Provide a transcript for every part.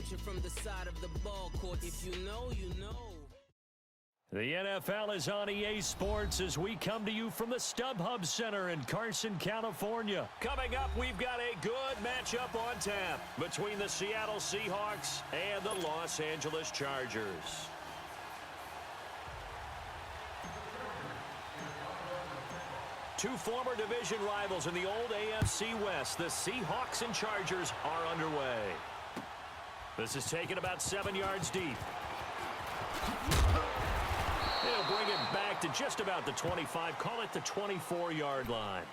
Watching from the side of the ball court. If you know, you know. The NFL is on EA Sports as we come to you from the StubHub Center in Carson, California. Coming up, we've got a good matchup on tap between the Seattle Seahawks and the Los Angeles Chargers. Two former division rivals in the old AFC West, the Seahawks and Chargers, are underway. This is taken about 7 yards deep. They'll bring it back to just about the 25, call it the 24-yard line.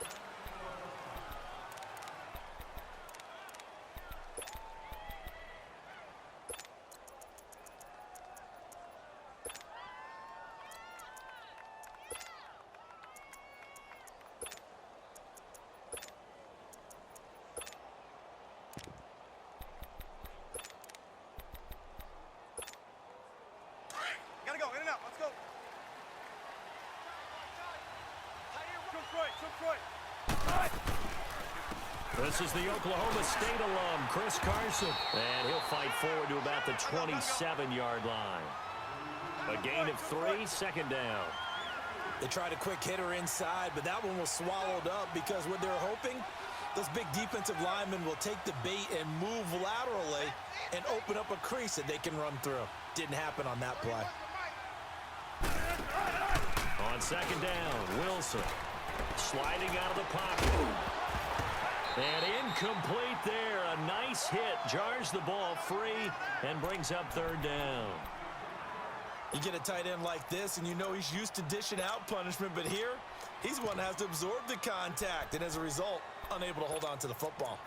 This is the Oklahoma State alum, Chris Carson. And he'll fight forward to about the 27-yard line. A gain of 3, second down. They tried a quick hitter inside, but that one was swallowed up because what they're hoping, those big defensive linemen will take the bait and move laterally and open up a crease that they can run through. Didn't happen on that play. On second down, Wilson sliding out of the pocket. And incomplete there. A nice hit. Jars the ball free and brings up third down. You get a tight end like this, and you know he's used to dishing out punishment, but here, he's the one that has to absorb the contact, and as a result, unable to hold on to the football.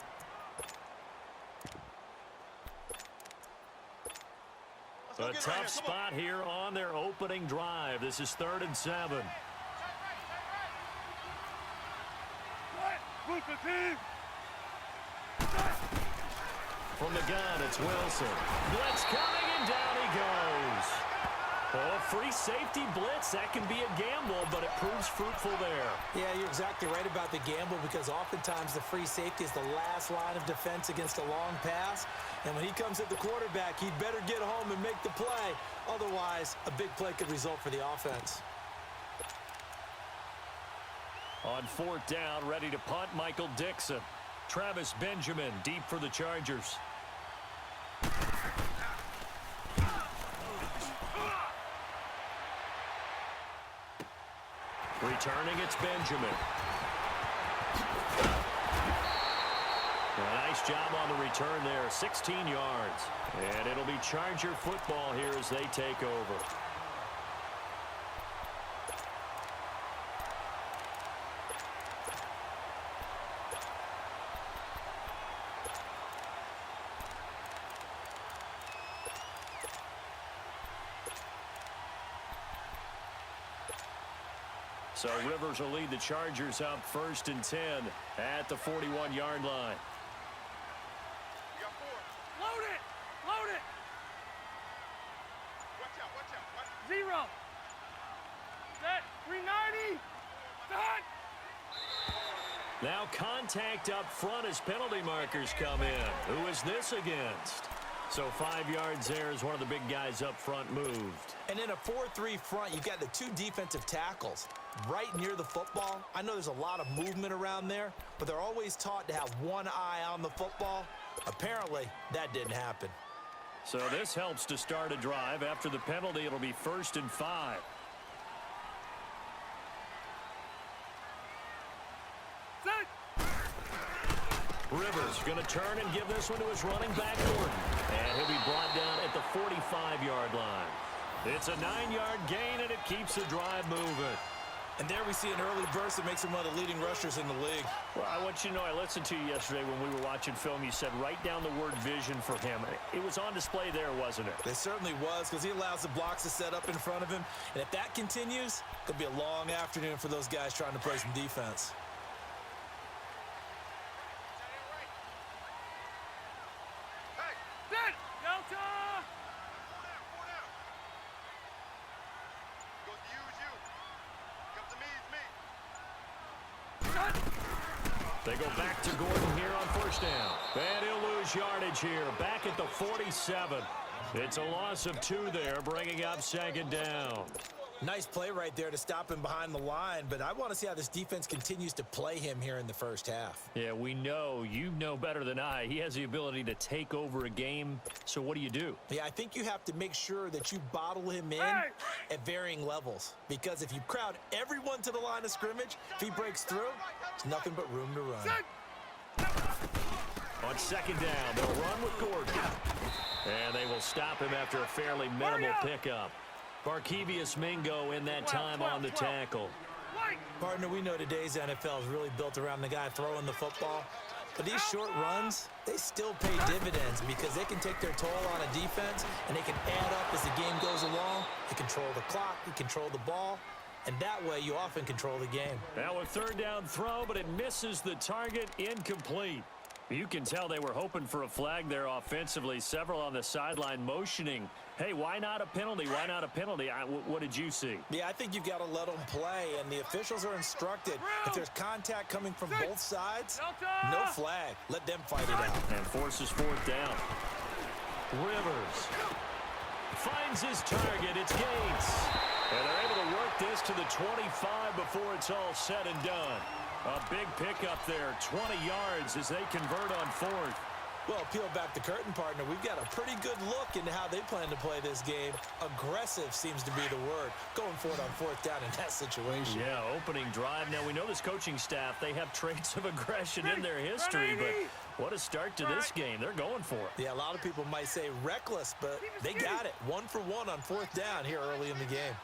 A tough spot here on their opening drive. This is 3rd and 7. From the gun, it's Wilson. Blitz coming, and down he goes. Oh, free safety blitz. That can be a gamble, but it proves fruitful there. Yeah, you're exactly right about the gamble because oftentimes the free safety is the last line of defense against a long pass. And when he comes at the quarterback, he'd better get home and make the play. Otherwise, a big play could result for the offense. On 4th down, ready to punt, Michael Dixon. Travis Benjamin deep for the Chargers. Returning, it's Benjamin. A nice job on the return there, 16 yards. And it'll be Charger football here as they take over. So Rivers will lead the Chargers up 1st and 10 at the 41-yard line. You got 4. Load it! Load it! Watch out, watch out. 0. Set. 390. Set. Now contact up front as penalty markers come in. Who is this against? So 5 yards there as one of the big guys up front moved. And in a 4-3 front, you've got the 2 defensive tackles right near the football. I know there's a lot of movement around there, but they're always taught to have one eye on the football. Apparently, that didn't happen. So this helps to start a drive. After the penalty, it'll be 1st and 5. Rivers going to turn and give this one to his running back, Gordon. And he'll be brought down at the 45-yard line. It's a 9-yard gain, and it keeps the drive moving. And there we see an early burst that makes him one of the leading rushers in the league. Well, I want you to know, I listened to you yesterday when we were watching film. You said write down the word vision for him. It was on display there, wasn't it? It certainly was, because he allows the blocks to set up in front of him. And if that continues, it'll be a long afternoon for those guys trying to play some defense. They go back to Gordon here on first down. And he'll lose yardage here, back at the 47. It's a loss of 2 there, bringing up second down. Nice play right there to stop him behind the line, but I want to see how this defense continues to play him here in the first half. Yeah, we know. You know better than I. He has the ability to take over a game, so what do? Yeah, I think you have to make sure that you bottle him in at varying levels, because if you crowd everyone to the line of scrimmage, if he breaks through, there's nothing but room to run. On second down, they'll run with Gordon. And they will stop him after a fairly minimal pickup. Barkevious Mingo in that time on the tackle. Partner, we know today's NFL is really built around the guy throwing the football. But these short runs, they still pay dividends because they can take their toll on a defense and they can add up as the game goes along. You control the clock, you control the ball, and that way you often control the game. Now a third down throw, but it misses the target, incomplete. You can tell they were hoping for a flag there offensively. Several on the sideline motioning. Hey, why not a penalty? Why not a penalty? What did you see? Yeah, I think you've got to let them play, and the officials are instructed. If there's contact coming from both sides, no flag. Let them fight it out. And forces fourth down. Rivers finds his target. It's Gates. And they're able to work this to the 25 before it's all said and done. A big pickup there, 20 yards as they convert on fourth. Well, peel back the curtain, partner. We've got a pretty good look into how they plan to play this game. Aggressive seems to be the word. Going for it on fourth down in that situation. Yeah, opening drive. Now, we know this coaching staff, they have traits of aggression in their history, but what a start to this game. They're going for it. Yeah, a lot of people might say reckless, but they got it. 1 for 1 on fourth down here early in the game.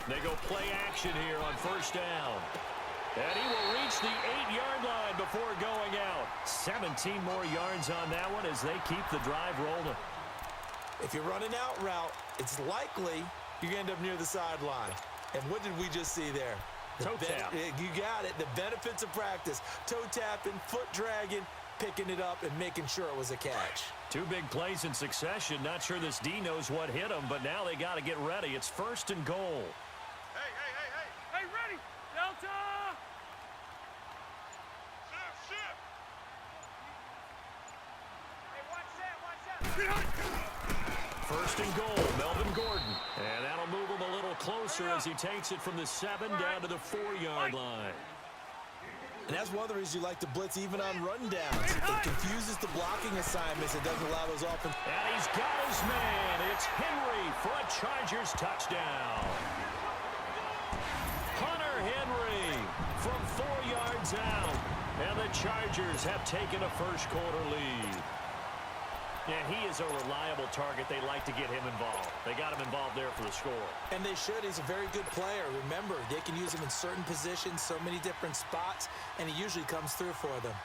They go play action here on first down. And he will reach the 8-yard line before going out. 17 more yards on that one as they keep the drive rolling. If you're running out route, it's likely you're going to end up near the sideline. And what did we just see there? Toe tap. You got it. The benefits of practice. Toe tapping, foot dragging, picking it up, and making sure it was a catch. 2 big plays in succession. Not sure this D knows what hit him, but now they got to get ready. It's first and goal. Hey, ready. Delta. First and goal, Melvin Gordon. And that'll move him a little closer as he takes it from the 7 down to the 4-yard line. And that's one of the reasons you like to blitz even on rundowns. It confuses the blocking assignments. It doesn't allow those offense. And he's got his man. It's Henry for a Chargers touchdown. Hunter Henry from 4 yards out. And the Chargers have taken a first-quarter lead. Yeah, he is a reliable target. They like to get him involved. They got him involved there for the score. And they should. He's a very good player. Remember, they can use him in certain positions, so many different spots, and he usually comes through for them.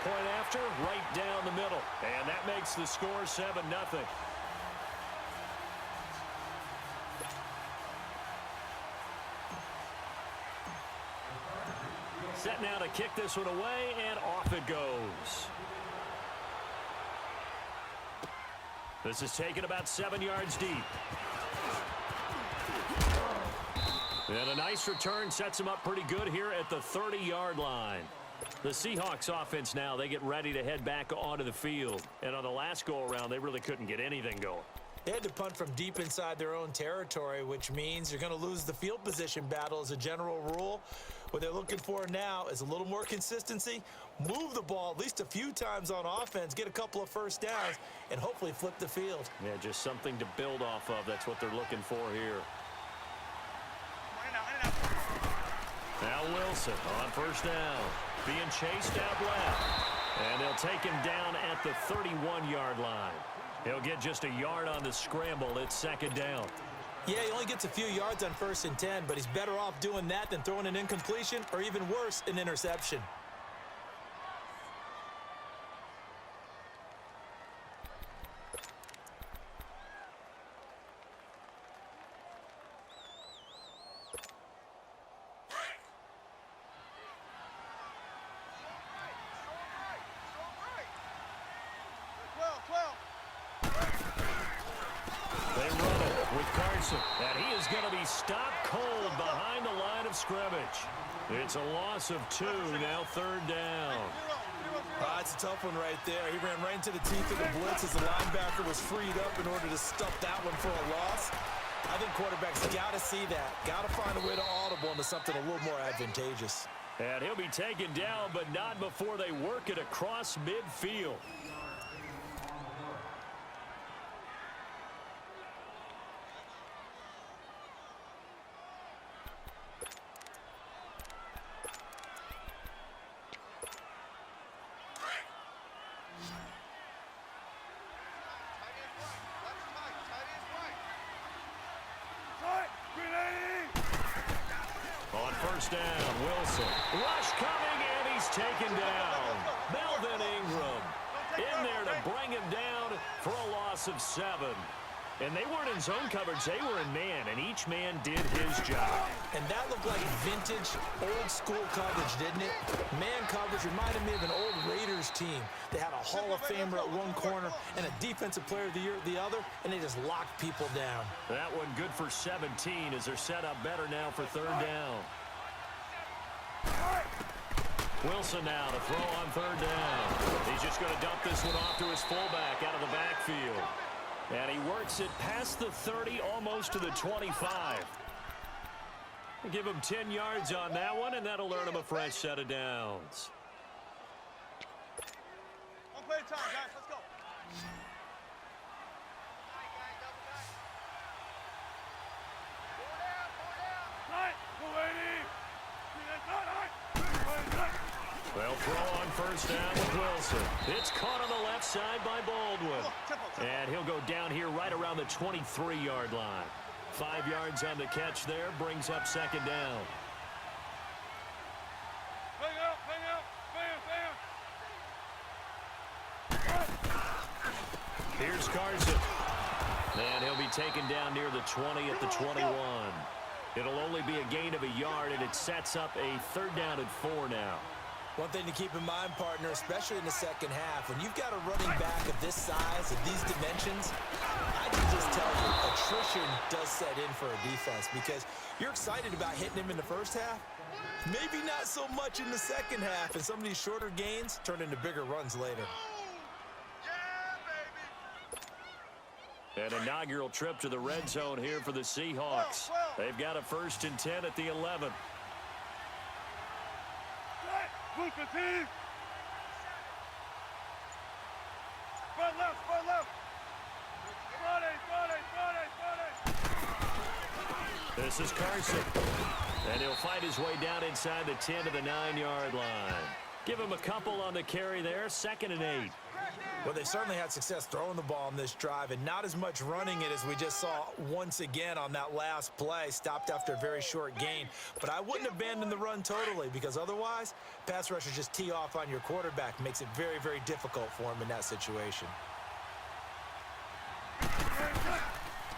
Point after, right down the middle. And that makes the score 7-0. Set now to kick this one away, and off it goes. This is taken about 7 yards deep. And a nice return sets him up pretty good here at the 30-yard line. The Seahawks offense now, they get ready to head back onto the field. And on the last go-around, they really couldn't get anything going. They had to punt from deep inside their own territory, which means you're going to lose the field position battle as a general rule. What they're looking for now is a little more consistency, move the ball at least a few times on offense, get a couple of first downs, and hopefully flip the field. Yeah, just something to build off of. That's what they're looking for here. Now Wilson on first down, being chased out left. And they'll take him down at the 31-yard line. He'll get just a yard on the scramble. It's second down. Yeah, he only gets a few yards on 1st and 10, but he's better off doing that than throwing an incompletion or even worse, an interception. Carson. And he is going to be stopped cold behind the line of scrimmage. It's a loss of 2, now 3rd down. It's a tough one right there. He ran right into the teeth of the blitz as the linebacker was freed up in order to stuff that one for a loss. I think quarterbacks got to see that. Got to find a way to audible into something a little more advantageous. And he'll be taken down, but not before they work it across midfield. First down, Wilson. Rush coming, and he's taken down. Melvin Ingram in there to bring him down for a loss of 7. And they weren't in zone coverage. They were in man, and each man did his job. And that looked like vintage, old-school coverage, didn't it? Man coverage reminded me of an old Raiders team. They had a Hall of Famer at one corner and a Defensive Player of the Year at the other, and they just locked people down. That one good for 17 as they're set up better now for 3rd down. Wilson now to throw on 3rd down. He's just going to dump this one off to his fullback out of the backfield. And he works it past the 30, almost to the 25. Give him 10 yards on that one, and that'll earn him a fresh set of downs. One play at a time, guys. Let's go. They'll throw on first down with Wilson. It's caught on the left side by Baldwin. And he'll go down here right around the 23-yard line. 5 yards on the catch there, brings up 2nd down. Bang out, bang out, bang, bang. Here's Carson. And he'll be taken down near the 20 at the 21. It'll only be a gain of a yard, and it sets up a 3rd down and 4 now. One thing to keep in mind, partner, especially in the second half, when you've got a running back of this size, of these dimensions, I can just tell you, attrition does set in for a defense because you're excited about hitting him in the first half. Maybe not so much in the second half, and some of these shorter gains turn into bigger runs later. An inaugural trip to the red zone here for the Seahawks. They've got a 1st and 10 at the 11. Blue fatigue. Front left, front left. Friday. This is Carson. And he'll fight his way down inside the 10 to the 9-yard line. Give him a couple on the carry there, 2nd and 8. Well, they've certainly had success throwing the ball on this drive and not as much running it as we just saw once again on that last play, stopped after a very short gain. But I wouldn't abandon the run totally because otherwise, pass rushers just tee off on your quarterback. Makes it very, very difficult for him in that situation.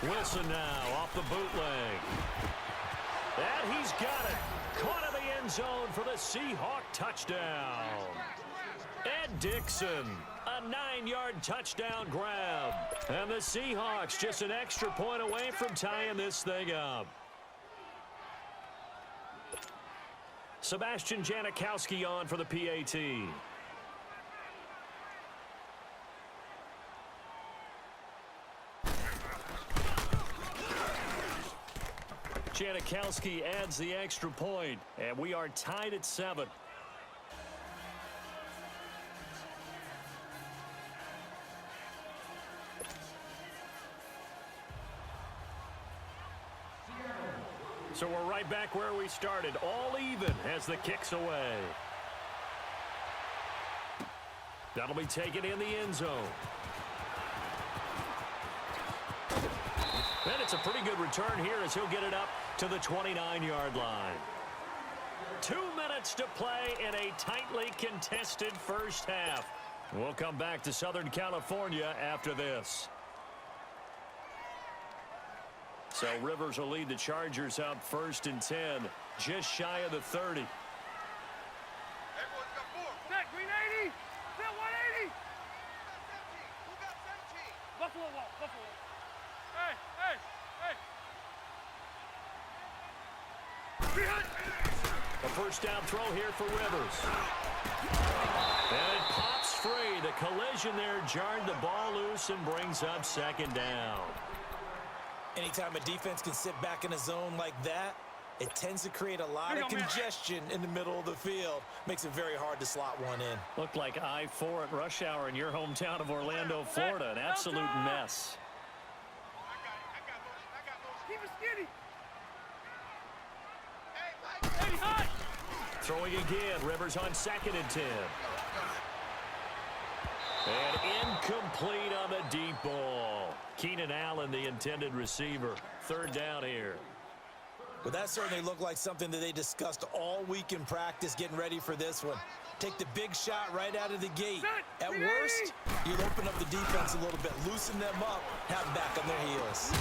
Wilson now off the bootleg. And he's got it. Caught in the end zone for the Seahawk touchdown. Ed Dixon, a 9-yard touchdown grab. And the Seahawks just an extra point away from tying this thing up. Sebastian Janikowski on for the PAT. Janikowski adds the extra point, and we are tied at 7. So we're right back where we started, all even as the kick's away. That'll be taken in the end zone. And it's a pretty good return here as he'll get it up to the 29-yard line. 2 minutes to play in a tightly contested first half. We'll come back to Southern California after this. So Rivers will lead the Chargers up 1st and 10, just shy of the 30. Everyone's got 4. Set, green 80. Set 180. Who got 17? Buffalo wall, Buffalo. Hey. A first down throw here for Rivers. And it pops free. The collision there jarred the ball loose and brings up second down. Anytime a defense can sit back in a zone like that, it tends to create a lot of congestion in the middle of the field. Makes it very hard to slot one in. Looked like I-4 at rush hour in your hometown of Orlando, Florida. An absolute mess. Keep it skinny. Hey, hot. Throwing again. Rivers on 2nd and 10. And incomplete on the deep ball. Keenan Allen, the intended receiver. 3rd down here. Well, that certainly looked like something that they discussed all week in practice getting ready for this one. Take the big shot right out of the gate. At worst, you'll open up the defense a little bit, loosen them up, have them back on their heels.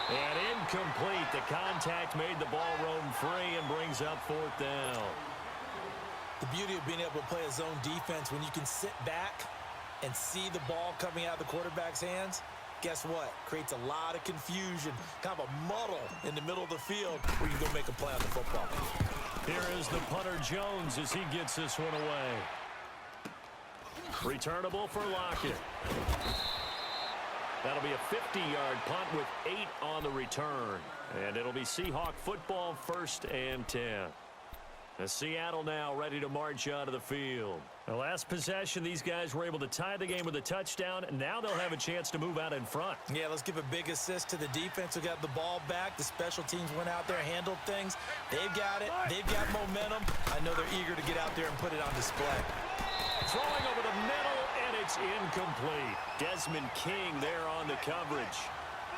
And incomplete. The contact made the ball roam free and brings up 4th down. The beauty of being able to play a zone defense when you can sit back and see the ball coming out of the quarterback's hands, guess what? Creates a lot of confusion, kind of a muddle in the middle of the field where you can go make a play on the football. Here is the punter Jones as he gets this one away. Returnable for Lockett. That'll be a 50-yard punt with 8 on the return. And it'll be Seahawk football, 1st and 10. As Seattle now ready to march out of the field. The last possession, these guys were able to tie the game with a touchdown, and now they'll have a chance to move out in front. Yeah, let's give a big assist to the defense who got the ball back. The special teams went out there, handled things. They've got it. They've got momentum. I know they're eager to get out there and put it on display. Throwing over the middle, and it's incomplete. Desmond King there on the coverage.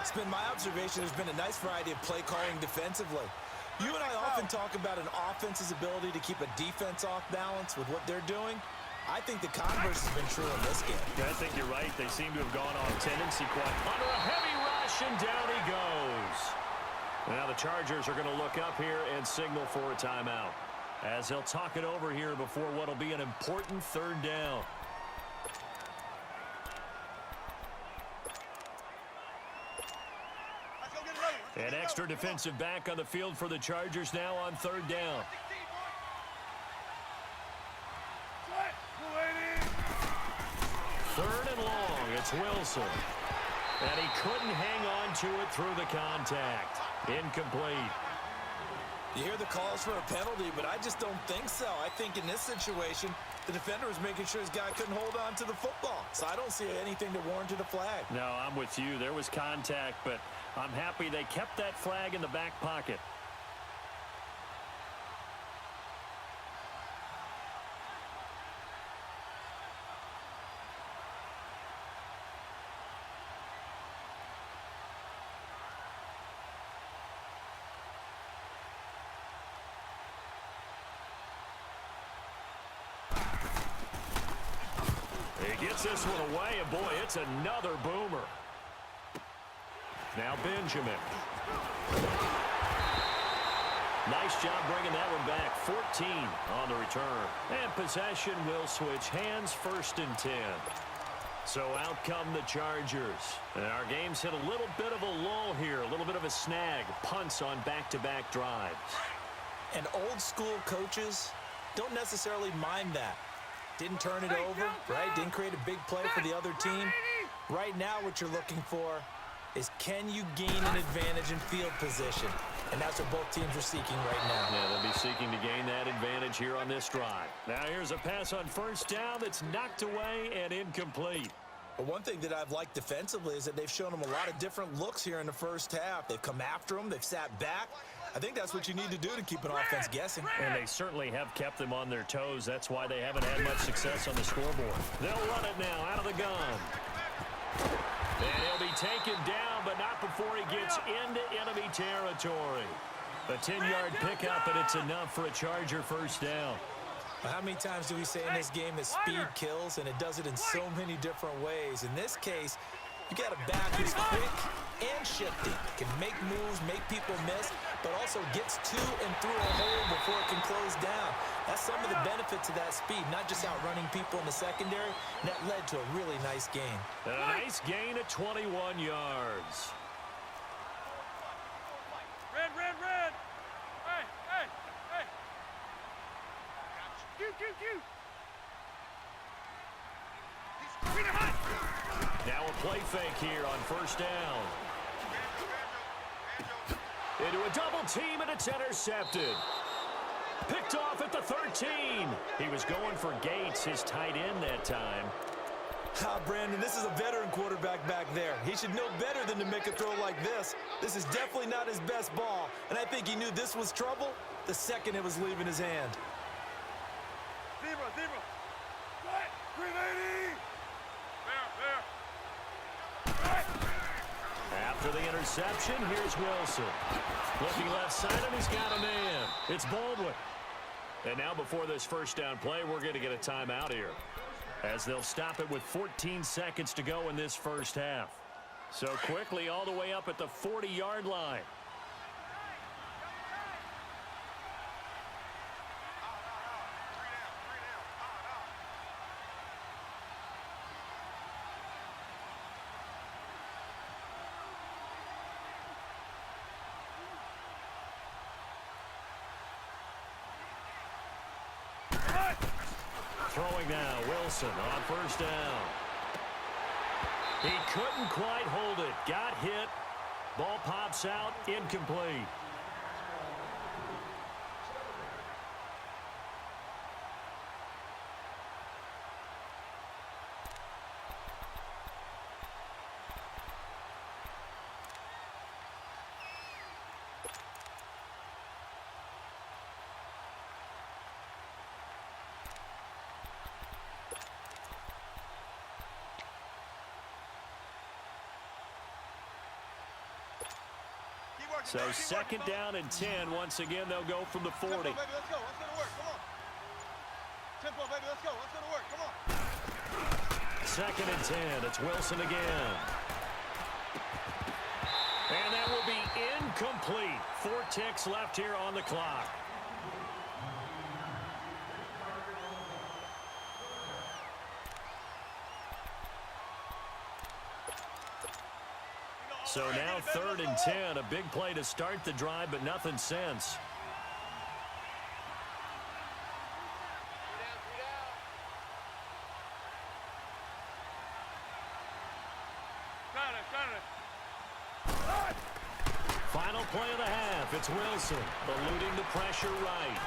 It's been my observation there's been a nice variety of play calling defensively. You and I often talk about an offense's ability to keep a defense off balance with what they're doing. I think the converse has been true in this game. I think you're right. They seem to have gone off tendency quite under a heavy rush, and down he goes. Now the Chargers are going to look up here and signal for a timeout, as they'll talk it over here before what will be an important 3rd down. An extra defensive back on the field for the Chargers now on 3rd down. 3rd and long. It's Wilson. And he couldn't hang on to it through the contact. Incomplete. You hear the calls for a penalty, but I just don't think so. I think in this situation, the defender was making sure his guy couldn't hold on to the football. So I don't see anything that warranted a flag. No, I'm with you. There was contact, but I'm happy they kept that flag in the back pocket. He gets this one away, and boy, it's another boomer. Now Benjamin. Nice job bringing that one back. 14 on the return. And possession will switch hands, 1st and 10. So out come the Chargers. And our game's hit a little bit of a lull here, a little bit of a snag. Punts on back-to-back drives. And old school coaches don't necessarily mind that. Didn't turn it over, right? Didn't create a big play for the other team. Right now what you're looking for is can you gain an advantage in field position? And that's what both teams are seeking right now. Yeah, they'll be seeking to gain that advantage here on this drive. Now here's a pass on 1st down that's knocked away and incomplete. But one thing that I've liked defensively is that they've shown them a lot of different looks here in the first half. They've come after them. They've sat back. I think that's what you need to do to keep an offense guessing. And they certainly have kept them on their toes. That's why they haven't had much success on the scoreboard. They'll run it now out of the gun. And he'll be taken down, but not before he gets into enemy territory. A 10-yard pickup, and it's enough for a Charger 1st down. How many times do we say in this game that speed kills, and it does it in so many different ways? In this case, you got a back who's quick and shifty, can make moves, make people miss, but also gets to and through a hole before it can close down. That's some of the benefits of that speed, not just outrunning people in the secondary, and that led to a really nice gain. And a nice gain at 21 yards. Red, red, red. Now a play fake here on first down. Into a double team, and it's intercepted. Picked off at the 13. He was going for Gates, his tight end that time. Brandon, this is a veteran quarterback back there. He should know better than to make a throw like this. This is definitely not his best ball, and I think he knew this was trouble the second it was leaving his hand. Zebra. 380. After the interception, here's Wilson. Looking left side, and he's got a man. It's Baldwin. And now before this first down play, we're going to get a timeout here, as they'll stop it with 14 seconds to go in this first half. So quickly all the way up at the 40-yard line. Throwing now, Wilson on first down. He couldn't quite hold it. Got hit. Ball pops out, incomplete. So second down and 10. Once again, they'll go from the 40. Tempo, baby, let's go. Let's go to work. Come on. Tempo, baby, let's go. Let's go to work. Come on. Second and 10. It's Wilson again. And that will be incomplete. 4 ticks left here on the clock. So now third and 10. A big play to start the drive, but nothing since. Final play of the half. It's Wilson eluding the pressure right.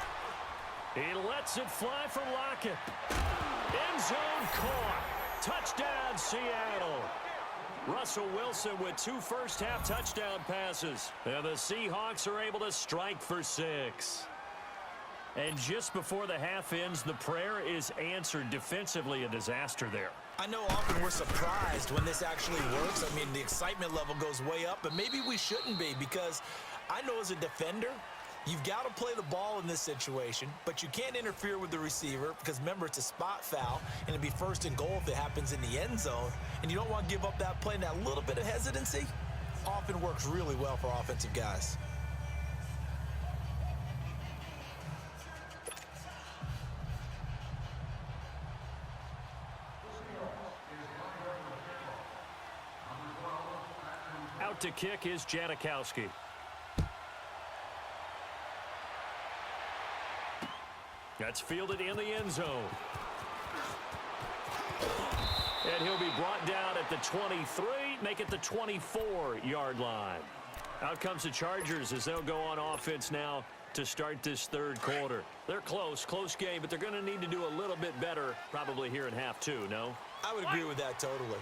He lets it fly for Lockett. End zone caught. Touchdown, Seattle. Russell Wilson with 2 first-half touchdown passes. And the Seahawks are able to strike for 6. And just before the half ends, the prayer is answered. Defensively, a disaster there. I know often we're surprised when this actually works. I mean, the excitement level goes way up, but maybe we shouldn't be, because I know as a defender, you've got to play the ball in this situation, but you can't interfere with the receiver because, remember, it's a spot foul, and it'd be first and goal if it happens in the end zone, and you don't want to give up that play. And that little bit of hesitancy often works really well for offensive guys. Out to kick is Janikowski. That's fielded in the end zone. And he'll be brought down at the 23, make it the 24-yard line. Out comes the Chargers as they'll go on offense now to start this third quarter. They're close game, but they're going to need to do a little bit better probably here in half 2, no? I would agree with that totally.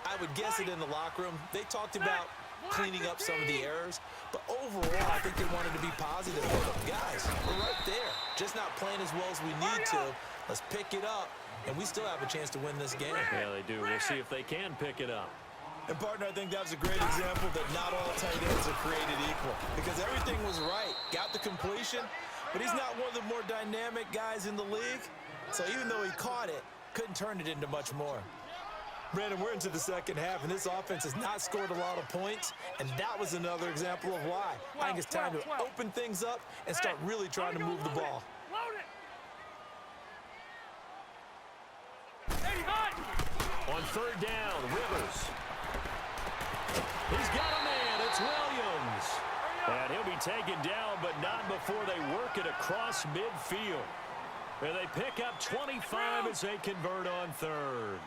I would guess it in the locker room. They talked about cleaning up some of the errors, but overall, I think they wanted to be positive with them. Guys, we're right there. Just not playing as well as we need to. Let's pick it up, and we still have a chance to win this game. Yeah, they do. We'll see if they can pick it up. And, partner, I think that was a great example that not all tight ends are created equal, because everything was right. Got the completion, but he's not one of the more dynamic guys in the league. So even though he caught it, couldn't turn it into much more. Brandon, we're into the second half, and this offense has not scored a lot of points, and that was another example of why. I think it's time to open things up and start really trying to move the ball. On third down, Rivers. He's got a man. It's Williams. And he'll be taken down, but not before they work it across midfield. And they pick up 25 as they convert on third.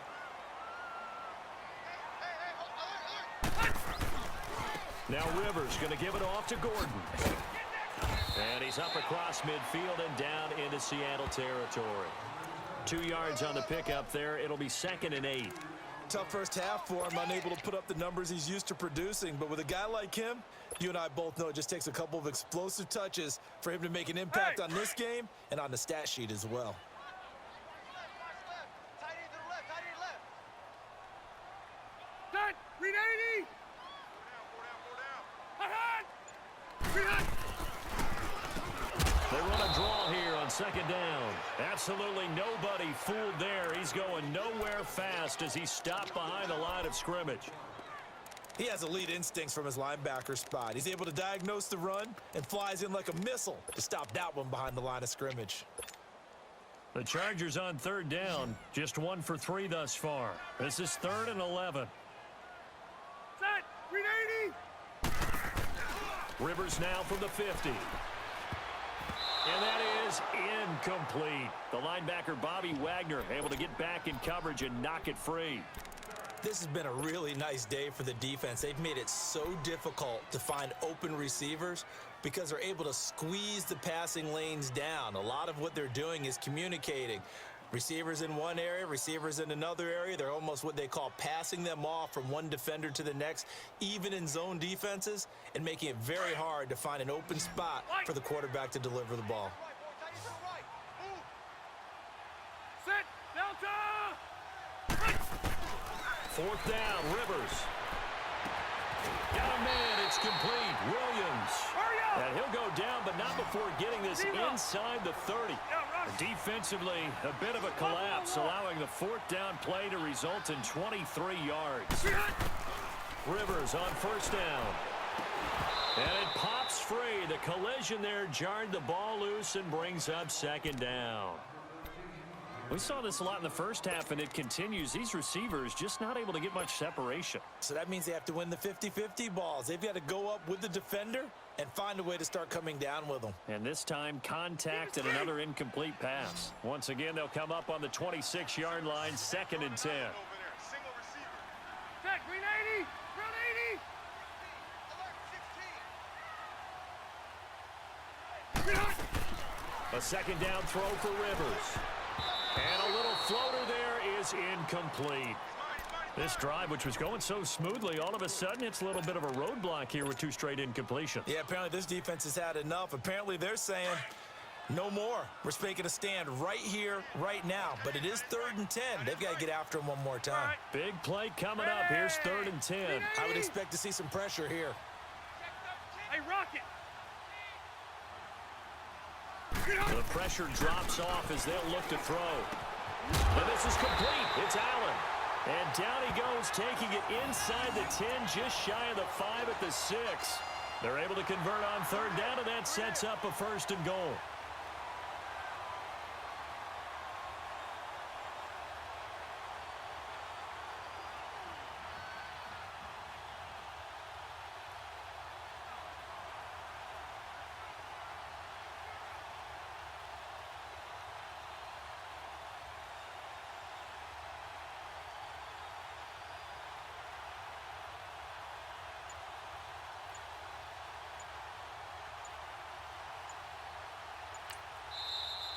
Now Rivers going to give it off to Gordon. And he's up across midfield and down into Seattle territory. 2 yards on the pickup there. It'll be 2nd and 8. Tough first half for him, unable to put up the numbers he's used to producing. But with a guy like him, you and I both know it just takes a couple of explosive touches for him to make an impact on this game and on the stat sheet as well. Set, 380. They run a draw here on 2nd down. Absolutely nobody fooled there. He's going nowhere fast as he stopped behind the line of scrimmage. He has elite instincts from his linebacker spot. He's able to diagnose the run and flies in like a missile to stop that one behind the line of scrimmage. The Chargers on 3rd down, just 1 for 3 thus far. This is 3rd and 11. Set, 380. Rivers now from the 50. And that is incomplete. The linebacker, Bobby Wagner, able to get back in coverage and knock it free. This has been a really nice day for the defense. They've made it so difficult to find open receivers because they're able to squeeze the passing lanes down. A lot of what they're doing is communicating. Receivers in one area, receivers in another area. They're almost what they call passing them off from one defender to the next, even in zone defenses, and making it very hard to find an open spot for the quarterback to deliver the ball. Set, Delta. 4th down, Rivers. Got a man, it's complete. Williams. And he'll go down, but not before getting this inside the 30. Defensively, a bit of a collapse, allowing the 4th down play to result in 23 yards. Rivers on 1st down. And it pops free. The collision there jarred the ball loose and brings up 2nd down. We saw this a lot in the first half, and it continues. These receivers just not able to get much separation. So that means they have to win the 50-50 balls. They've got to go up with the defender and find a way to start coming down with them. And this time, contact and another incomplete pass. Once again, they'll come up on the 26-yard line, 2nd and 10. Set, 380. Front 80. A 2nd down throw for Rivers. And a little floater there is incomplete. This drive, which was going so smoothly, all of a sudden it's a little bit of a roadblock here with 2 straight incompletions. Yeah, apparently this defense has had enough. Apparently they're saying no more. We're making a stand right here, right now. But it is 3rd and 10. They've got to get after him one more time. Big play coming up. Here's 3rd and 10. I would expect to see some pressure here. Hey, Rocket. The pressure drops off as they'll look to throw. And this is complete. It's Allen. And down he goes, taking it inside the 10, just shy of the 5 at the 6. They're able to convert on 3rd down, and that sets up a 1st and goal.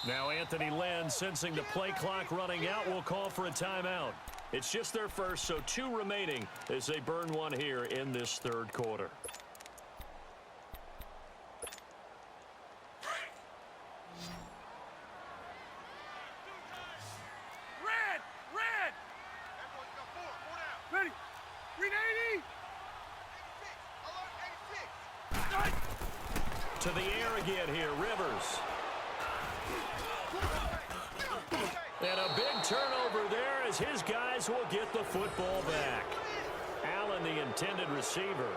Now Anthony Lynn, sensing the play clock running out, will call for a timeout. It's just their first, so 2 remaining as they burn one here in this 3rd quarter. Red. Ready. 380. To the air again here, Rivers. And a big turnover there as his guys will get the football back. Allen, the intended receiver.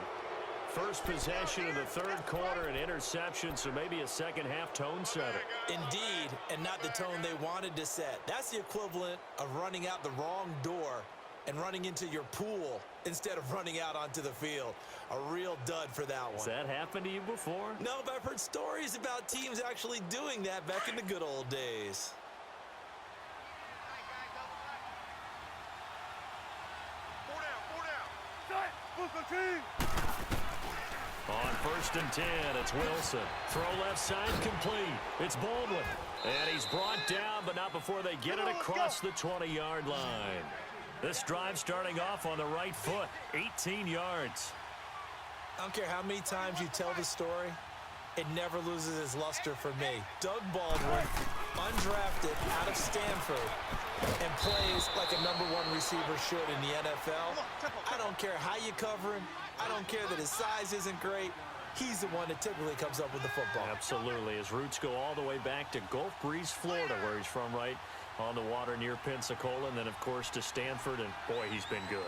First possession of the 3rd quarter, an interception, so maybe a second-half tone setter. Indeed, and not the tone they wanted to set. That's the equivalent of running out the wrong door and running into your pool instead of running out onto the field. A real dud for that one. Has that happened to you before? No, but I've heard stories about teams actually doing that back in the good old days. Booker T. On 1st and 10, it's Wilson. Throw left side complete. It's Baldwin. And he's brought down, but not before they get it across the 20-yard line. This drive starting off on the right foot, 18 yards. I don't care how many times you tell the story, it never loses its luster for me. Doug Baldwin, undrafted out of Stanford, and plays like a #1 receiver should in the NFL. I don't care how you cover him. I don't care that his size isn't great. He's the one that typically comes up with the football. Absolutely. His roots go all the way back to Gulf Breeze, Florida, where he's from, right on the water near Pensacola, and then, of course, to Stanford, and, boy, he's been good.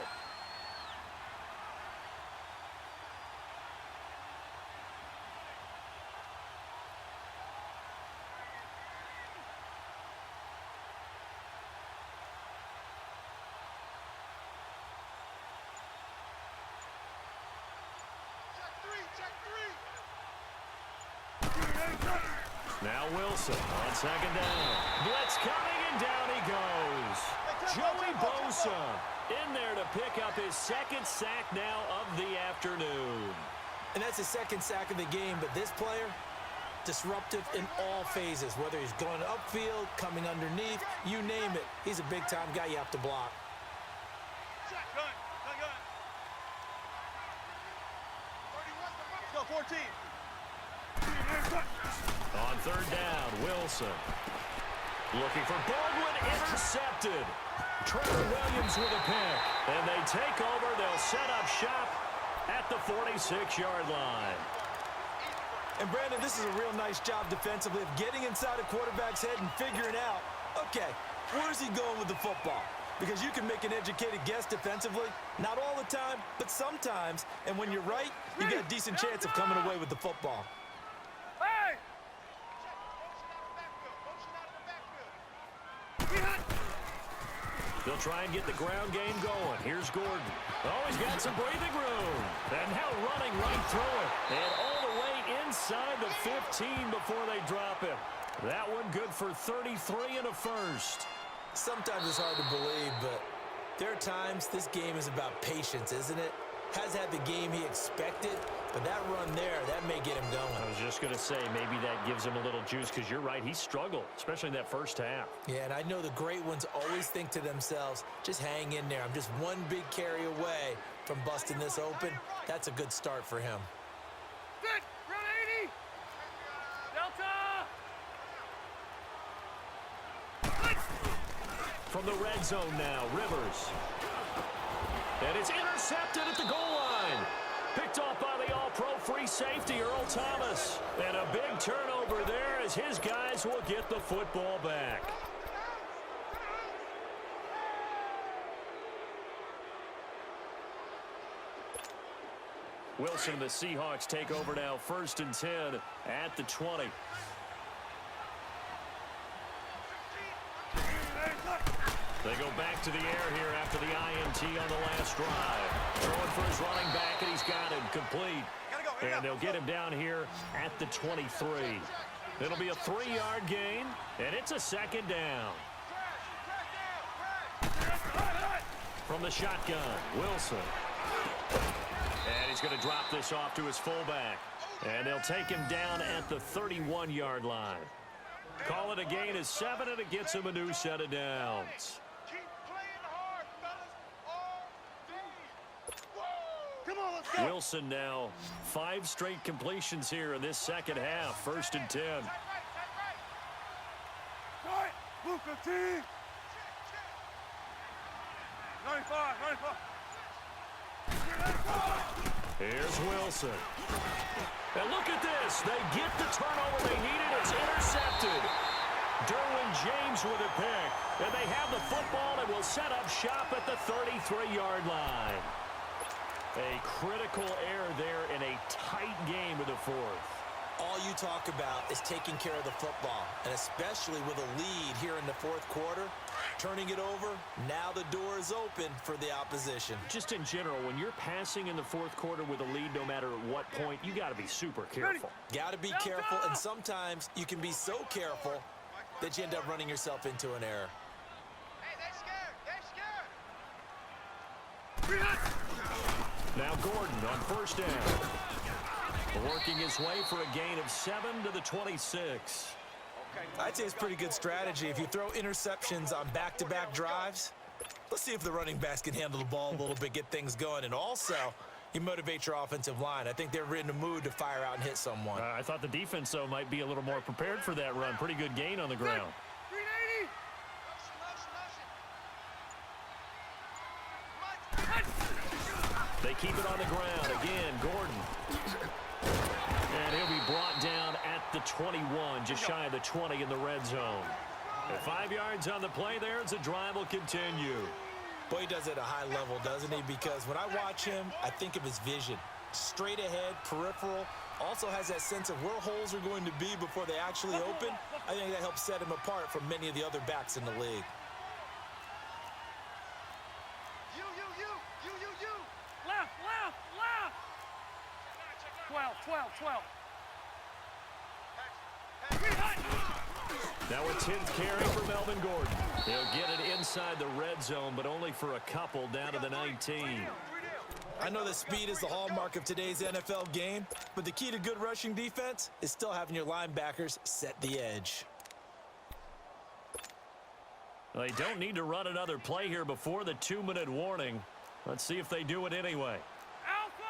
Now Wilson on 2nd down. Blitz coming, and down he goes. Joey Bosa in there to pick up his 2nd sack now of the afternoon. And that's his 2nd sack of the game, but this player, disruptive in all phases, whether he's going upfield, coming underneath, you name it. He's a big-time guy you have to block. Go 14. On 3rd down, Wilson. Looking for Baldwin, intercepted. Trevor Williams with a pick. And they take over. They'll set up shop at the 46-yard line. And, Brandon, this is a real nice job defensively of getting inside a quarterback's head and figuring out, okay, where's he going with the football? Because you can make an educated guess defensively. Not all the time, but sometimes. And when you're right, you got a decent chance of coming away with the football. Hey! They'll try and get the ground game going. Here's Gordon. Oh, he's got some breathing room. And now running right through it. And all the way inside the 15 before they drop him. That one good for 33 and a first. Sometimes it's hard to believe, but there are times this game is about patience, isn't it? Has had the game he expected, but that run there, that may get him going. I was just going to say, maybe that gives him a little juice, because you're right, he struggled, especially in that first half. Yeah, and I know the great ones always think to themselves, just hang in there. I'm just one big carry away from busting this open. That's a good start for him. Good. Run 80. Delta. From the red zone now, Rivers. And it's intercepted at the goal line. Picked off by the all-pro free safety, Earl Thomas. And a big turnover there as his guys will get the football back. Wilson and the Seahawks take over now, 1st and 10 at the 20. They go back to the air here after the INT on the last drive. Throwing for his running back, and he's got him complete. And they'll get him down here at the 23. It'll be a 3-yard gain, and it's a 2nd down. From the shotgun, Wilson. And he's going to drop this off to his fullback. And they'll take him down at the 31-yard line. Call it a gain of 7, and it gets him a new set of downs. Wilson now 5 straight completions here in this second half. 1st and 10. Booker T. 95. Here's Wilson. And look at this. They get the turnover they needed. It's intercepted. Derwin James with a pick. And they have the football and will set up shop at the 33-yard line. A critical error there in a tight game with the 4th. All you talk about is taking care of the football, and especially with a lead here in the 4th quarter, turning it over, now the door is open for the opposition. Just in general, when you're passing in the 4th quarter with a lead, no matter at what point, you got to be super careful. Got to be careful, and sometimes you can be so careful that you end up running yourself into an error. Hey, they're scared. Now Gordon on first down. Working his way for a gain of 7 to the 26. I'd say it's pretty good strategy. If you throw interceptions on back-to-back drives, let's see if the running backs can handle the ball a little bit, get things going, and also you motivate your offensive line. I think they're in the mood to fire out and hit someone. I thought the defense, though, might be a little more prepared for that run. Pretty good gain on the ground. 380. They keep it on the ground. Again, Gordon. And he'll be brought down at the 21, just shy of the 20 in the red zone. At 5 yards on the play there as the drive will continue. Boy, he does it at a high level, doesn't he? Because when I watch him, I think of his vision. Straight ahead, peripheral. Also has that sense of where holes are going to be before they actually open. I think that helps set him apart from many of the other backs in the league. You. Left. 12. Now a 10th carry for Melvin Gordon. He'll get it inside the red zone, but only for a couple down to the 19. I know that speed is the hallmark of today's NFL game, but the key to good rushing defense is still having your linebackers set the edge. They don't need to run another play here before the 2-minute warning. Let's see if they do it anyway. Alpha.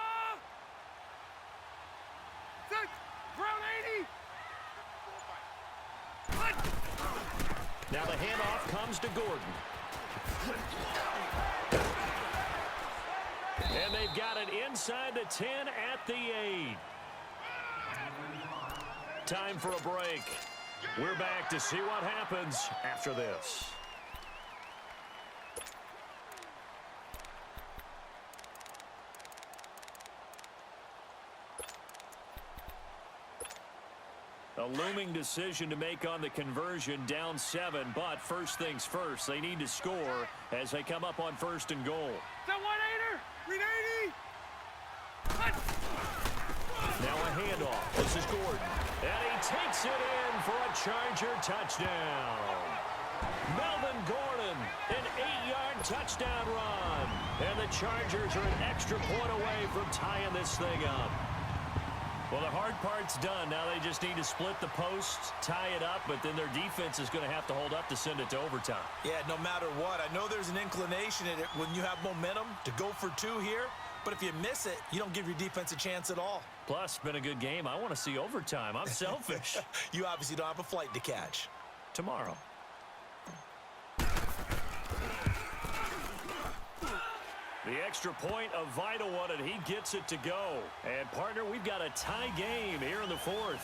6. Brown 80. Now the handoff comes to Gordon. And they've got it inside the 10 at the 8. Time for a break. We're back to see what happens after this. A looming decision to make on the conversion, down 7, but first things first, they need to score as they come up on 1st and goal. That 1-8er. 380. Now a handoff. This is Gordon. And he takes it in for a Charger touchdown. Melvin Gordon, an 8-yard touchdown run. And the Chargers are an extra point away from tying this thing up. Well, the hard part's done. Now they just need to split the posts, tie it up, but then their defense is going to have to hold up to send it to overtime. Yeah, no matter what. I know there's an inclination in it when you have momentum to go for 2 here, but if you miss it, you don't give your defense a chance at all. Plus, been a good game. I want to see overtime. I'm selfish. You obviously don't have a flight to catch. Tomorrow. The extra point, a vital one, and he gets it to go. And, partner, we've got a tie game here in the 4th.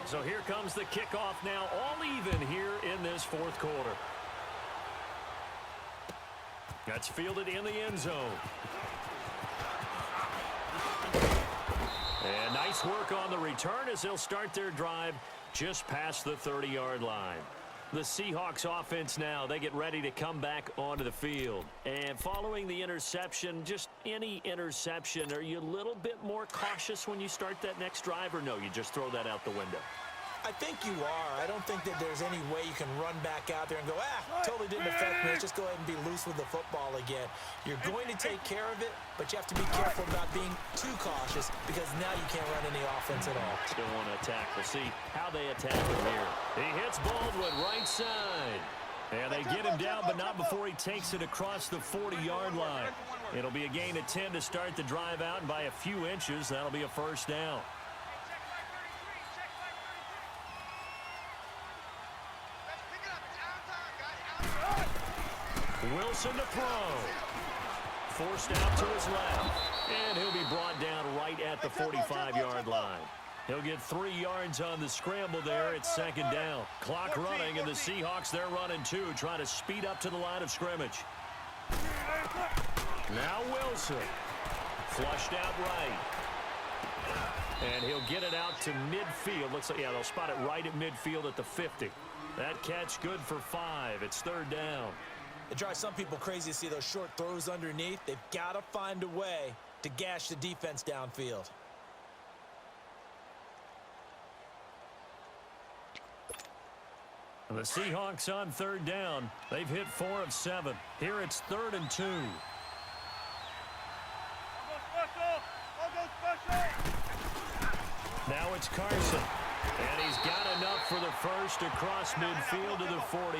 So here comes the kickoff now, all even here in this 4th quarter. That's fielded in the end zone. And nice work on the return as they'll start their drive just past the 30-yard line. The Seahawks offense now, they get ready to come back onto the field. And following the interception, just any interception, are you a little bit more cautious when you start that next drive, or no, you just throw that out the window? I think you are. I don't think that there's any way you can run back out there and go, totally didn't affect me. Let's just go ahead and be loose with the football again. You're going to take care of it, but you have to be careful about being too cautious because now you can't run any offense at all. Still want to attack. We'll see how they attack it here. He hits Baldwin right side. And they get him down, but not before he takes it across the 40-yard line. It'll be a gain of 10 to start the drive out, and by a few inches, that'll be a first down. Wilson to throw. Forced out to his left. And he'll be brought down right at the 45-yard line. He'll get 3 yards on the scramble there. It's 2nd down. Clock running, and the Seahawks, they're running 2, trying to speed up to the line of scrimmage. Now Wilson. Flushed out right. And he'll get it out to midfield. Looks like, yeah, they'll spot it right at midfield at the 50. That catch good for 5. It's 3rd down. It drives some people crazy to see those short throws underneath. They've got to find a way to gash the defense downfield. The Seahawks on third down. They've hit 4 of 7. Here it's 3rd and 2. Now it's Carson. And he's got enough for the first across midfield to the 48.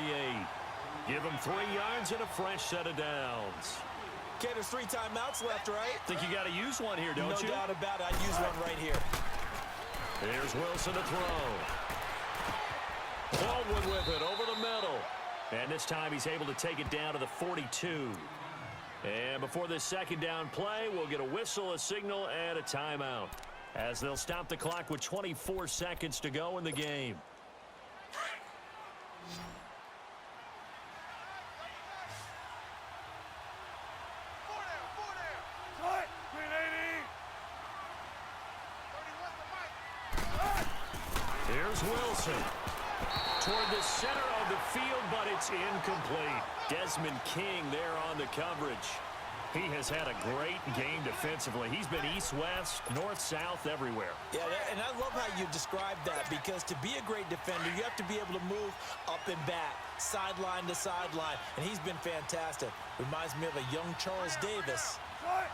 Give him 3 yards and a fresh set of downs. Okay, there's 3 timeouts left, right? Think you got to use one here, don't you? No doubt about it. I'd use one right here. Here's Wilson to throw. Baldwin with it over the middle. And this time he's able to take it down to the 42. And before this second down play, we'll get a whistle, a signal, and a timeout, as they'll stop the clock with 24 seconds to go in the game. Here's Wilson. Toward the center of the field, but it's incomplete. Desmond King there on the coverage. He has had a great game defensively. He's been east-west, north-south, everywhere. Yeah, and I love how you described that, because to be a great defender, you have to be able to move up and back, sideline to sideline, and he's been fantastic. Reminds me of a young Charles Davis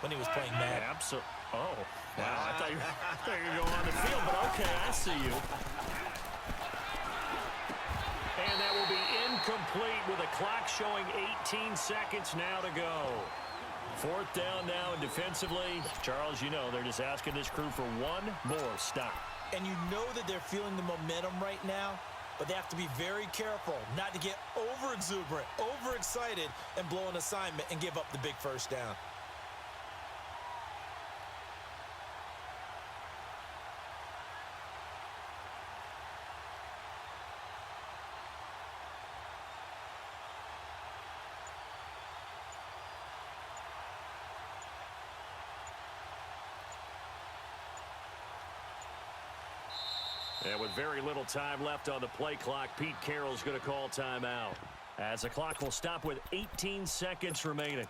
when he was playing Madden. Absolutely. Oh, wow. I thought you were going to go on the field, but okay, I see you. And that will be incomplete with a clock showing 18 seconds now to go. 4th down now, and defensively, Charles, you know, they're just asking this crew for one more stop. And you know that they're feeling the momentum right now, but they have to be very careful not to get over-exuberant, over-excited, and blow an assignment and give up the big first down. And with very little time left on the play clock, Pete Carroll's going to call timeout, as the clock will stop with 18 seconds remaining.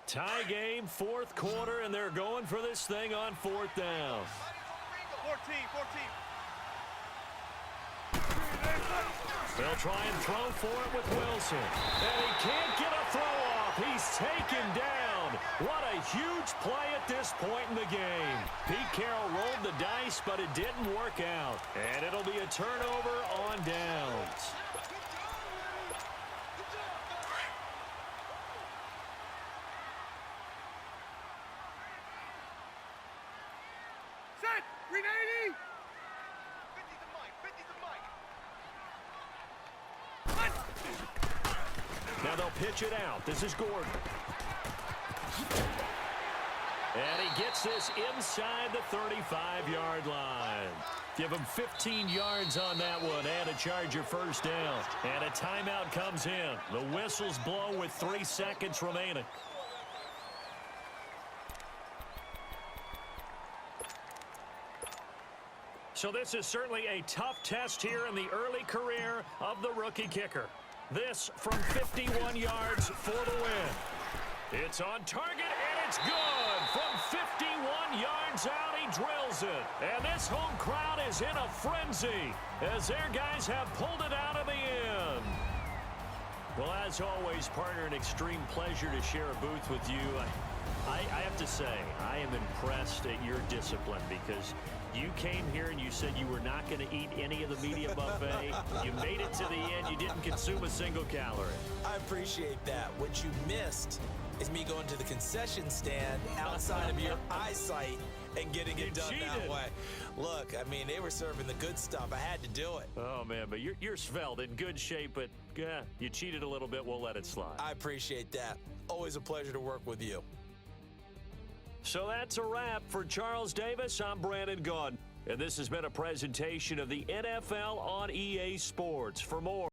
Tie game, 4th quarter, and they're going for this thing on 4th down. 14. They'll try and throw for it with Wilson. And he can't get a throw off. He's taken down. What a huge play at this point in the game. Pete Carroll rolled the dice, but it didn't work out. And it'll be a turnover on downs. Set. 380. 50 Now they'll pitch it out. This is Gordon. And he gets this inside the 35-yard line. Give him 15 yards on that one and a Charger first down. And a timeout comes in. The whistles blow with 3 seconds remaining. So this is certainly a tough test here in the early career of the rookie kicker. This from 51 yards for the win. It's on target, and it's good. From 51 yards out, he drills it. And this home crowd is in a frenzy as their guys have pulled it out of the end. Well, as always, partner, an extreme pleasure to share a booth with you. I have to say, I am impressed at your discipline, because you came here and you said you were not going to eat any of the media buffet. You made it to the end. You didn't consume a single calorie. I appreciate that. What you missed is me going to the concession stand outside of your eyesight and getting it done that way. Look, I mean, they were serving the good stuff. I had to do it. Oh, man, but you're svelte, in good shape, but you cheated a little bit. We'll let it slide. I appreciate that. Always a pleasure to work with you. So that's a wrap. For Charles Davis, I'm Brandon Gaudin. And this has been a presentation of the NFL on EA Sports. For more